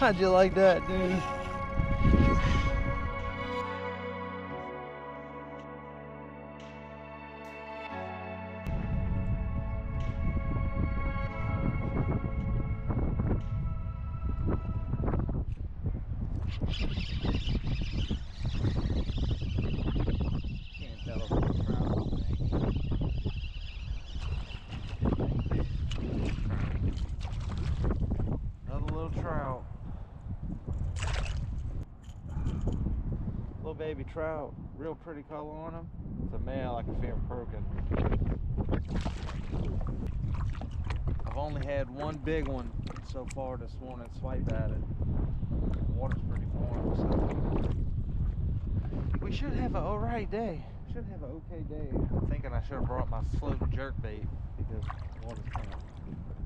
How'd you like that, dude? Can't tell if it's a trout or anything. Another little trout. Little baby trout. Real pretty color on him. It's a male. I can feel him croaking. I've only had one big one so far this morning. Swipe at it. The water's pretty warm, so we should have an alright day. Should have an okay day. I'm thinking I should have brought my floating jerkbait because the water's kind of,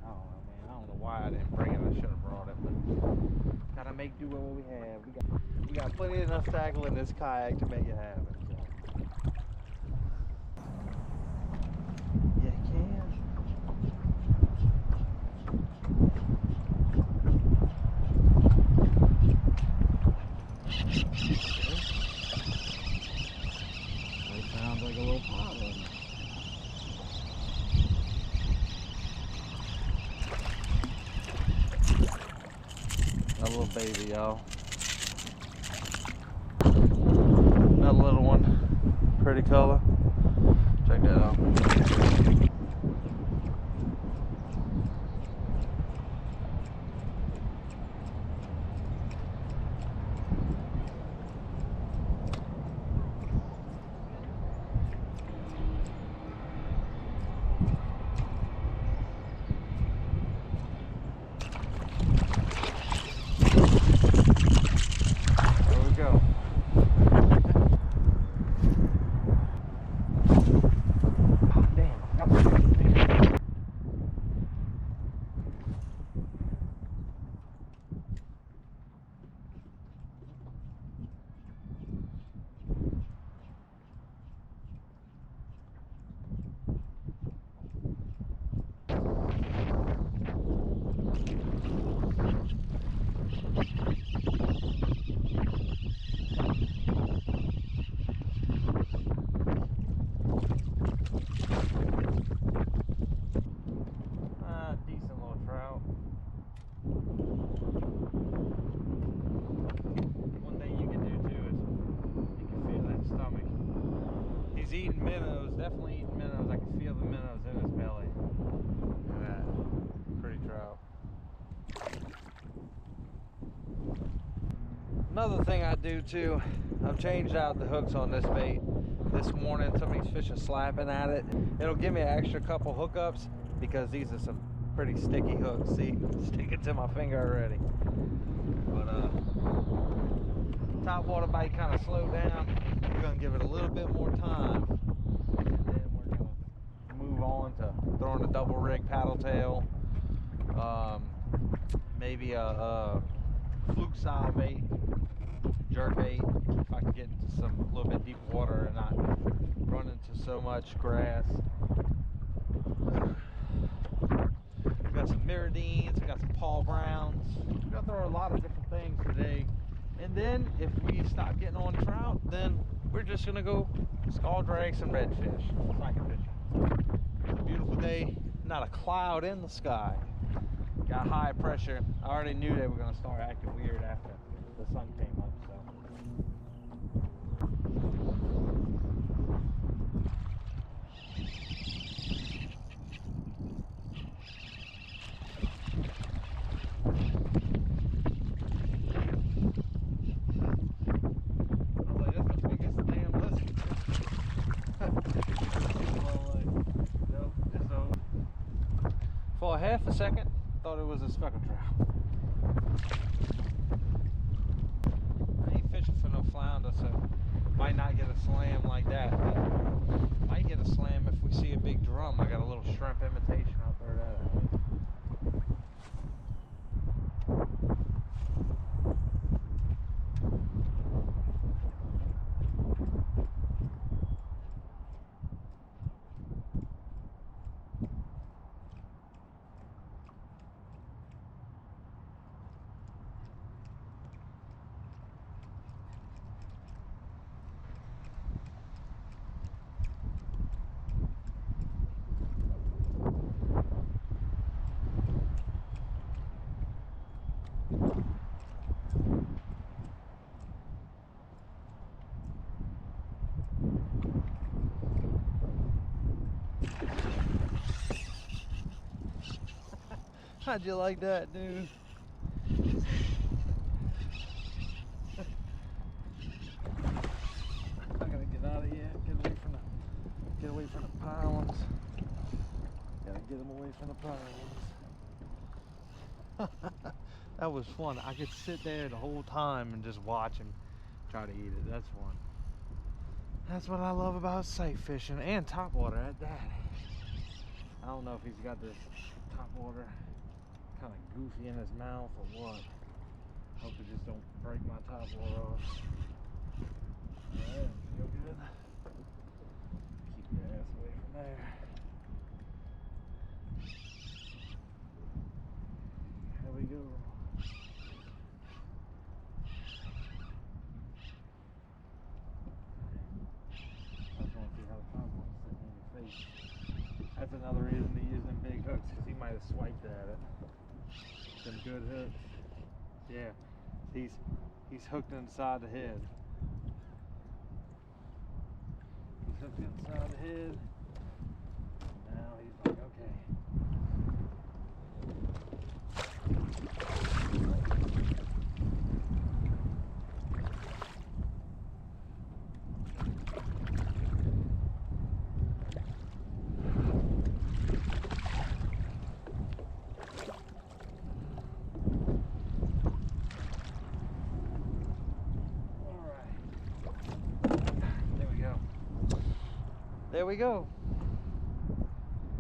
I don't know, man. I don't know why I didn't bring it. I should have brought it, but gotta make do with what we have. We got plenty enough tackle in this kayak to make it happen. So. Yeah, you can. It sounds like a little pot on it. A little baby, y'all. Another little one. Pretty color. Check that out. He's eating minnows, definitely eating minnows. I can feel the minnows in his belly. Look at that. Pretty trout. Another thing I do too, I've changed out the hooks on this bait this morning. Some of these fish are slapping at it. It'll give me an extra couple hookups because these are some pretty sticky hooks. See, sticking to my finger already. But topwater bite kind of slowed down. We're gonna give it a little bit more time, and then we're gonna move on to throwing a double rig paddle tail, maybe a fluke style bait, jerk bait. If I can get into some a little bit deep water and not run into so much grass. We got some miradines, we got some Paul Browns. We're gonna throw a lot of different things today. And then if we stop getting on trout, then we're just gonna go skull drag some redfish, cycle fishing. It's a beautiful day, not a cloud in the sky. Got high pressure. I already knew they were gonna start acting weird after the sun came up, so. For half a second, thought it was a speckled trout. I ain't fishing for no flounder, so might not get a slam like that, but might get a slam if we see a big drum. I got a little shrimp imitation, I'll throw that out. How'd you like that, dude? I gotta get out of here. Get away from the pylons. Gotta get them away from the pylons. That was fun. I could sit there the whole time and just watch him try to eat it. That's fun. That's what I love about sight fishing and topwater at that. I don't know if he's got this topwater kind of goofy in his mouth or what. Hope it just don't break my topwater off. Alright, feel good. Keep your ass away from there. Here we go. I just want to see how the topwater's sitting in your face. That's another reason to use them big hooks, because he might have swiped at it. Them good hooks. Yeah, he's hooked inside the head. He's hooked inside the head. Now he's like, okay. There we go.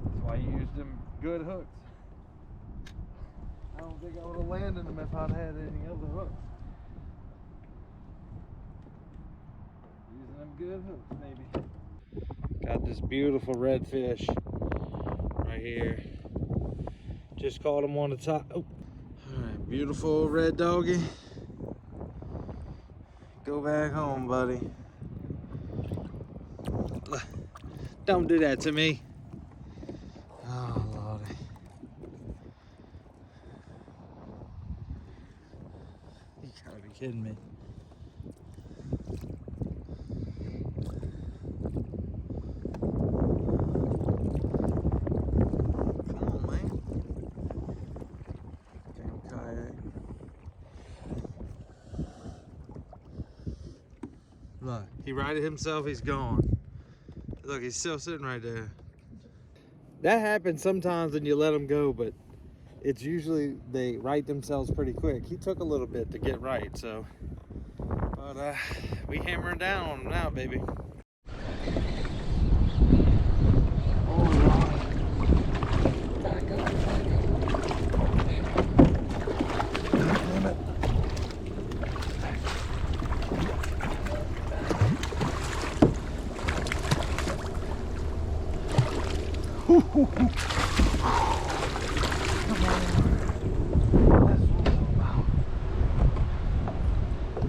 That's why you use them good hooks. I don't think I would have landed them if I'd had any other hooks. Using them good hooks, maybe. Got this beautiful redfish right here. Just caught him on the top. Oh. Alright, beautiful red doggy. Go back home, buddy. Don't do that to me. Oh, Lordy. You gotta be kidding me. Come on, man. Damn kayak. Look, he righted himself, he's gone. Look, he's still sitting right there. That happens sometimes when you let them go, but it's usually they right themselves pretty quick. He took a little bit to get right, so. But we hammering down on him now, baby.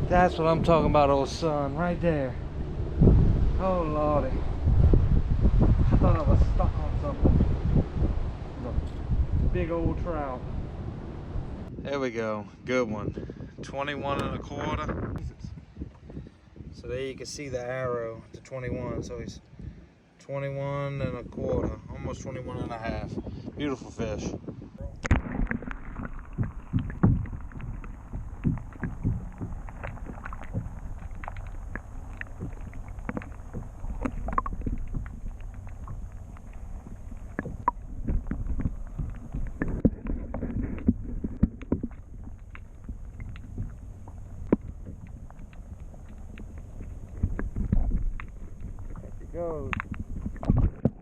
That's what I'm talking about, old son, right there. Oh, Lordy. I thought I was stuck on something. Big old trout. There we go, good one. 21.25. So there you can see the arrow to 21. So he's 21.25, almost 21.5. Beautiful fish.